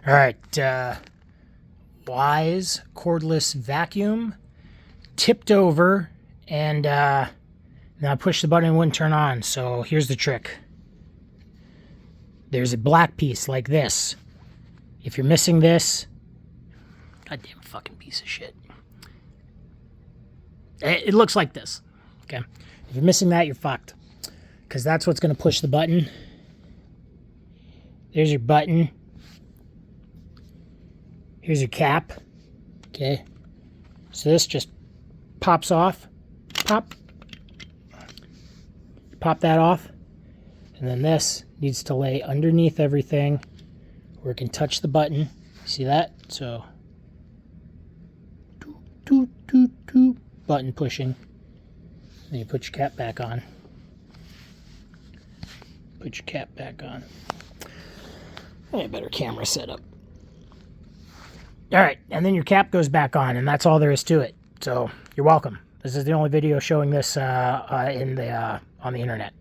All right, Wyze cordless vacuum, tipped over, and now I push the button and it wouldn't turn on. So here's the trick. There's a black piece like this. If you're missing this, goddamn fucking piece of shit. It looks like this, okay? If you're missing that, you're fucked, because that's what's going to push the button. There's your button. Here's your cap, okay? So this just pops off, pop. Pop that off, and then this needs to lay underneath everything where it can touch the button. See that? So, button pushing. Then you put your cap back on. Put your cap back on. A better camera setup. All right, and then your cap goes back on, and that's all there is to it. So you're welcome. This is the only video showing this on the internet.